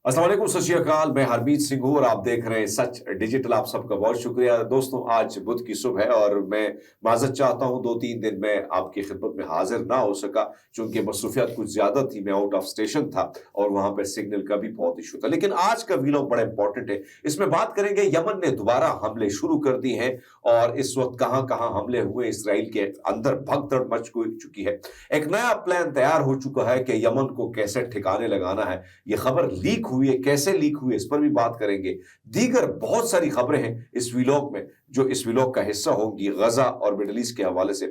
अस्सलाम वालेकुम, सत श्री अकाल। मैं हरमीत सिंह हूँ और आप देख रहे हैं सच डिजिटल। आप सबका बहुत शुक्रिया दोस्तों। आज बुध की सुबह है और मैं माजरत चाहता हूँ, 2-3 दिन में आपकी खिदमत में हाजिर ना हो सका क्योंकि मसरूफियात कुछ ज्यादा थी। मैं आउट ऑफ स्टेशन था और वहां पर सिग्नल का भी बहुत इशू था। लेकिन आज का वीलॉग बड़ा इंपॉर्टेंट है। इसमें बात करेंगे, यमन ने दोबारा हमले शुरू कर दिए हैं और इस वक्त कहाँ कहाँ हमले हुए, इसराइल के अंदर भगदड़ मच चुकी है। एक नया प्लान तैयार हो चुका है कि यमन को कैसे ठिकाने लगाना है। ये खबर लीक हुई है, कैसे लीक हुई है इस पर भी बात करेंगे। दीगर बहुत सारी खबरें हैं इस व्लॉग में जो इस व्लॉग का हिस्सा होंगी गजा और मिडल ईस्ट के हवाले से।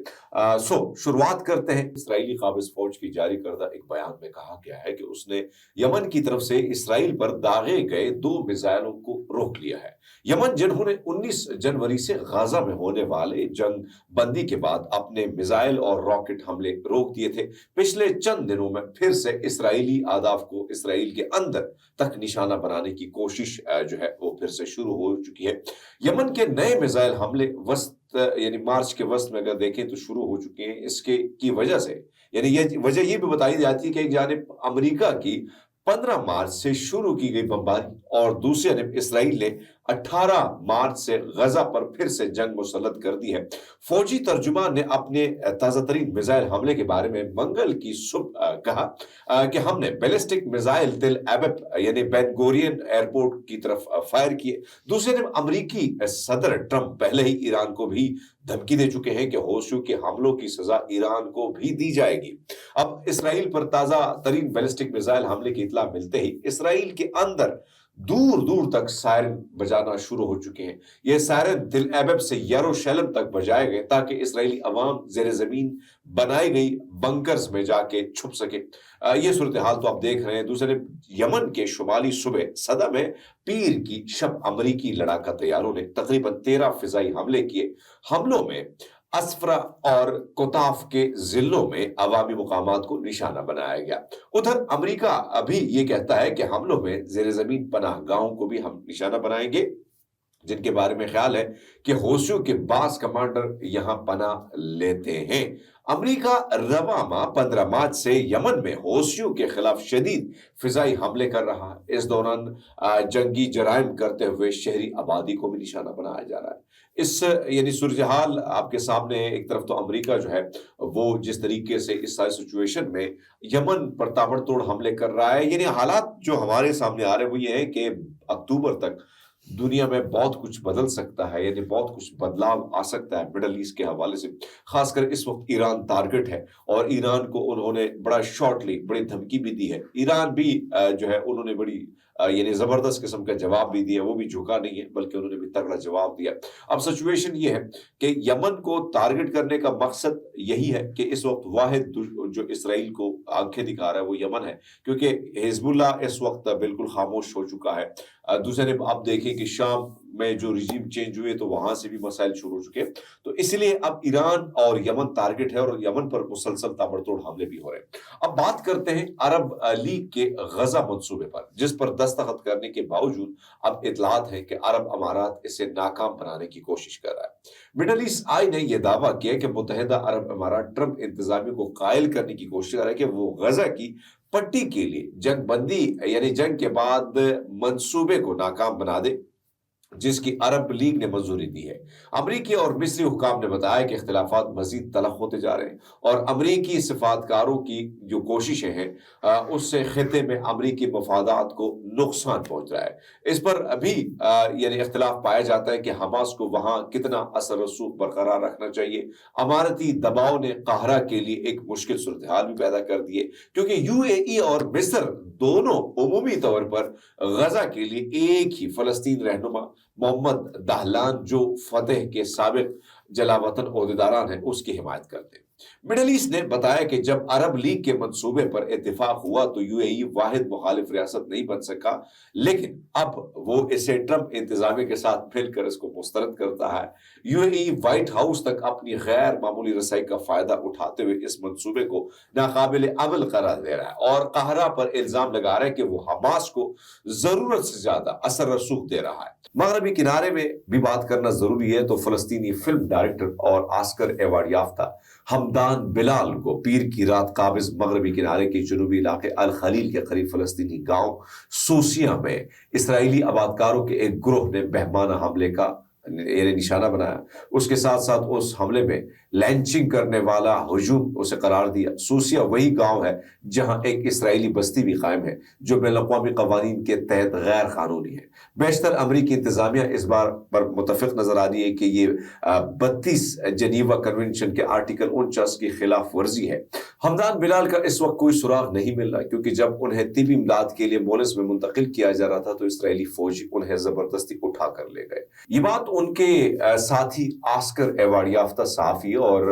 शुरुआत करते हैं। इस्राएली काबिज फौज की जारी करदा एक बयान में कहा गया है कि उसने यमन की तरफ से इसराइल पर दागे गए 2 मिसाइलों को रोक लिया है। यमन जिन्होंने 19 जनवरी से गाजा में होने वाले जंग बंदी के बाद अपने मिसाइल और रॉकेट हमले रोक दिए थे, पिछले चंद दिनों में फिर से इसराइली आदाफ को इसराइल के अंदर तक निशाना बनाने की कोशिश जो है वो फिर से शुरू हो चुकी है। यमन के नए मिसाइल हमले वस्त यानी मार्च के वस्त में अगर देखें तो शुरू हो चुके हैं। इसके की वजह से यानी ये वजह ये भी बताई जाती है कि एक जानिब अमेरिका की 15 मार्च से शुरू की गई बमबारी और दूसरी जानब इसराइल ने 18 मार्च से गजा पर फिर से जंग मुसल्लत कर दी है। फौजी तर्जुमान ने अपने ताजा तरीन मिसाइल हमले के बारे में मंगल की सुबह कहा कि हमने बैलिस्टिक मिसाइल तिल एबब यानी बेन गोरियन एयरपोर्ट की तरफ फायर किए। दूसरी तरफ अमेरिकी सदर ट्रंप पहले ही ईरान को भी धमकी दे चुके हैं कि होशू के हमलों की सजा ईरान को भी दी जाएगी। अब इसराइल पर ताजा तरीन बैलिस्टिक मिसाइल हमले की इत्तला मिलते ही इसराइल के अंदर दूर दूर तक सायरन बजाना शुरू हो चुके हैं। ये सायरन तिल एबब से यरूशलेम तक बजाए गए ताकि इसराइली अवाम जेर जमीन बनाई गई बंकर्स में जाके छुप सके। ये सूरत हाल तो आप देख रहे हैं। दूसरे यमन के शुमाली सूबे सदा में पीर की शब अमरीकी लड़ाका तैयारों ने तकरीबन 13 फिजाई हमले किए। हमलों में अस्फरा और कोताफ के जिलों में अवामी मुकामात को निशाना बनाया गया। उधर अमेरिका अभी ये कहता है कि हमलों में जेर जमीन पनाह गाहों को भी हम निशाना बनाएंगे, जिनके बारे में ख्याल है कि होशियों के बास कमांडर यहां पनाह लेते हैं। अमेरिका रवा माह 15 मार्च से यमन में होशियों के खिलाफ शदीद फिजाई हमले कर रहा है। इस दौरान जंगी जराइम करते हुए शहरी आबादी को भी निशाना बनाया जा रहा है। इस यानी सूरजहाल आपके सामने है। एक तरफ तो अमेरिका जो है वो जिस तरीके से इस सारी सिचुएशन में यमन पर ताबड़तोड़ हमले कर रहा है, यानी हालात जो हमारे सामने आ रहे हैं वो ये है कि अक्टूबर तक दुनिया में बहुत कुछ बदल सकता है, यानी बहुत कुछ बदलाव आ सकता है मिडल ईस्ट के हवाले से। खासकर इस वक्त ईरान टारगेट है और ईरान को उन्होंने बड़ा शॉर्टली बड़ी धमकी भी दी है। ईरान भी जो है उन्होंने बड़ी यानी जबरदस्त किस्म का जवाब भी दिया। वो भी झुका नहीं है बल्कि उन्होंने भी तगड़ा जवाब दिया। अब सिचुएशन ये है कि यमन को टारगेट करने का मकसद यही है कि इस वक्त वाहिद जो इसराइल को आंखें दिखा रहा है वो यमन है, क्योंकि हिजबुल्लाह इस वक्त बिल्कुल खामोश हो चुका है। दूसरे आप देखें कि शाम में जो रिजीम चेंज हुए तो वहां से भी मसाइल शुरू हो चुके हैं। तो इसलिए अब ईरान और यमन टारगेट है और यमन पर मुसलसल ताबड़तोड़ हमले भी हो रहे हैं। अब बात करते हैं अरब लीग के गजा मंसूबे पर, जिस पर दस्तखत करने के बावजूद अब इतलात है कि अरब अमारात इसे नाकाम बनाने की कोशिश कर रहा है। मिडल ईस्ट आई ने यह दावा किया कि मुत्तहिदा अरब अमारात ट्रंप इंतजामिया को कायल करने की कोशिश कर रहा है कि वो गजा की पट्टी के लिए जंग बंदी यानी जंग के बाद मंसूबे को नाकाम बना दे, जिसकी अरब लीग ने मंजूरी दी है। अमरीकी और मिस्री हुकाम ने बताया कि इख्तिलाफात मजीद तलख होते जा रहे हैं और अमरीकी सिफातकारों की जो कोशिशें हैं उससे खिते में अमरीकी मफादात को नुकसान पहुंच रहा है। इस पर अभी यानी इख्तिलाफ पाया जाता है कि हमास को वहां कितना असर रसूख बरकरार रखना चाहिए। अमारती दबाव ने काहरा के लिए एक मुश्किल सूरत हाल भी पैदा कर दी है, क्योंकि यूएई और मिस्र दोनों उमूमी तौर पर गजा के लिए एक ही फलस्तीन रहनुमा मोहम्मद दहलान जो फतेह के साबिक जलावतन ओहदेदारान है उसकी हिमायत करते हैं। मिडल ईस्ट ने बताया कि जब अरब लीग के मंसूबे पर इत्तेफाक हुआ तो यूएई वाहिद मुखालिफ रियासत नहीं बन सका, लेकिन अब वो इसे ट्रंप इंतजामिया के साथ मिलकर इसको मुस्तरद करता है। यूएई व्हाइट हाउस तक अपनी गैर मामूली रसाई का फायदा उठाते हुए इस मंसूबे को नाकाबिल अमल करार दे रहा है और काहरा पर इल्जाम लगा रहा है कि वो हमास को जरूरत से ज्यादा असर रसूख दे रहा है। मगरबी किनारे में भी बात करना जरूरी है तो फलस्तीनी फिल्म डायरेक्टर और ऑस्कर अवार्ड याफ्ता हमदान बिलाल को पीर की रात काबिज मगरबी किनारे के जनूबी इलाके अल खलील के करीब फलस्तीनी गांव सूसिया में इसराइली आबादकारों के एक ग्रोह ने बहमाना हमले का निशाना बनाया। उसके साथ साथ उस हमले में लैंचिंग करने वाला हुजूम उसे करार दिया। सूसिया वही गांव है जहां एक इसराइली बस्ती भी कायम है जो बैनुल-अक़वामी क़वानीन के तहत गैर कानूनी है। बेशतर अमरीकी इंतजामिया इस बार पर मुतफिक नजर आ रही है कि ये 32 जनीवा कन्वेंशन के आर्टिकल 49 की खिलाफ वर्जी है। हमदान बिलाल का इस वक्त कोई सुराग नहीं मिल रहा, क्योंकि जब उन्हें तिबी इमदाद के लिए मोलिस में मुंतकिल किया जा रहा था तो इसराइली फौजी उन्हें जबरदस्ती उठा कर ले गए। ये बात उनके साथी ऑस्कर अवार्ड याफ्ता सहाफी और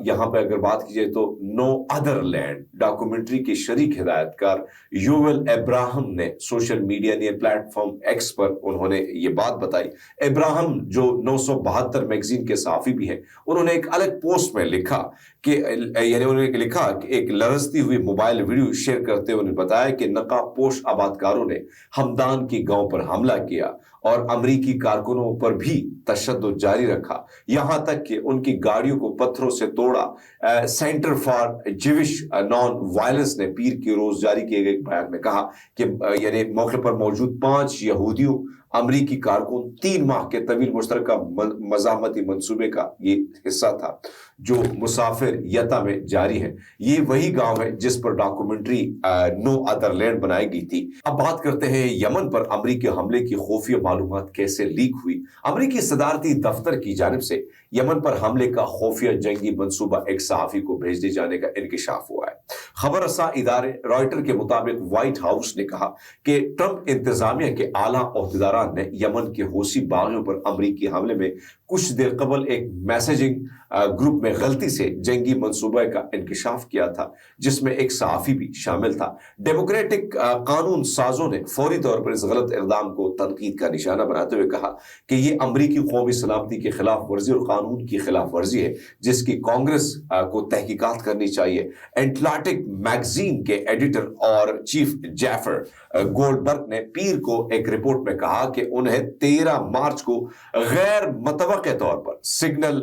यहाँ पे अगर बात की जाए तो नो अदर लैंड डॉक्यूमेंट्री के शरीक हिदायतकार युवल अब्राहम ने सोशल मीडिया ने प्लेटफॉर्म एक्स पर उन्होंने ये बात बताई। अब्राहम जो 972 मैगजीन के सहाफी भी हैं, उन्होंने एक अलग पोस्ट में लिखा कि उन्होंने लिखा कि एक लरजती हुई मोबाइल वीडियो शेयर करते हुए उन्होंने बताया कि नकाबपोश आबादकारों ने हमदान की गांव पर हमला किया और अमरीकी कारकुनों पर भी तशद्दुद जारी रखा, यहां तक कि उनकी गाड़ियों को पत्थरों से तोड़ा। सेंटर फॉर जिविश नॉन वायलेंस ने पीर की रोज जारी किए गए बयान में कहा कि मौके पर मौजूद 5 यहूदियों अमरीकी कारकुन 3 माह के तवील मुश्तरका मज़ाहमती मंसूबे का ये हिस्सा था जो मुसाफिर यता में जारी है। ये वही गांव है जिस पर डॉक्यूमेंट्री नो अदर लैंड बनाई गई थी। अब बात करते हैं यमन पर अमरीकी हमले की खुफिया मालूमात कैसे लीक हुई। अमरीकी सदारती दफ्तर की जानिब से यमन पर हमले का खुफिया जंगी मंसूबा एक सहाफी को भेज दिए जाने का इंकशाफ हुआ है। खबर रसा इदारे रॉयटर के मुताबिक व्हाइट हाउस ने कहा कि ट्रंप इंतजामिया के आला ओहदेदारान ने यमन के हौसी बागियों पर अमरीकी हमले में कुछ देर कबल एक मैसेजिंग ग्रुप में गलती से जंगी मंसूबे का इंकशाफ किया था जिसमें एक सहाफी भी शामिल था। डेमोक्रेटिक कानून साजों ने फौरी तौर पर इस गलत इक़दाम को तनकीद का निशाना बनाते हुए कहा कि ये अमरीकी कौमी सलामती की खिलाफ वर्जी और कानून की खिलाफ वर्जी है जिसकी कांग्रेस को तहकीकात करनी चाहिए। एटलांटिक मैगजीन के एडिटर और चीफ जैफर गोल्डबर्ग ने पीर को एक रिपोर्ट में कहा कि उन्हें 13 मार्च को गैर मतवक़्क़े तौर पर सिग्नल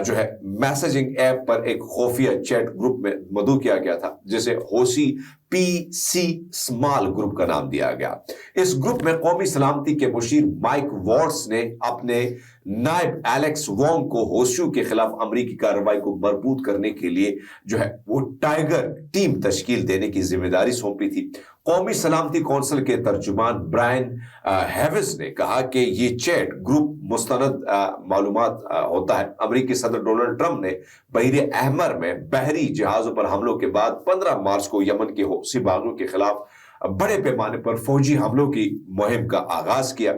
जो है मैसेजिंग ऐप पर एक खुफिया चैट ग्रुप में मदऊ किया गया था जिसे होसी पीसी स्मॉल ग्रुप का नाम दिया गया। इस ग्रुप में कौमी सलामती के मुशीर माइक वॉर्ड्स ने अपने नायब एलेक्स वोंग को होशियों के खिलाफ अमरीकी कार्रवाई को मजबूत करने के लिए जो है वो टाइगर टीम तश्कील देने की जिम्मेदारी सौंपी थी। कौमी सलामती कौंसिल के तर्जुमान ब्रायन हैविस ने कहा कि ये चैट ग्रुप मुस्तनद मालूमात होता है। अमरीकी सदर डोनाल्ड ट्रंप ने बहर अहमर में बहरी जहाजों पर हमलों के बाद 15 मार्च को यमन के हौसी बागियों के खिलाफ बड़े पैमाने पर फौजी हमलों की मुहिम का आगाज किया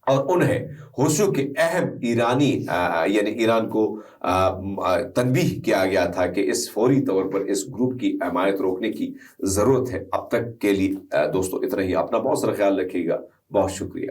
और उन्हें होशियों के अहम ईरानी ईरान को तनबीह किया गया था कि इस फौरी तौर पर इस ग्रुप की हमायत रोकने की जरूरत है। अब तक के लिए दोस्तों इतना ही। अपना बहुत सारा ख्याल रखिएगा। बहुत शुक्रिया।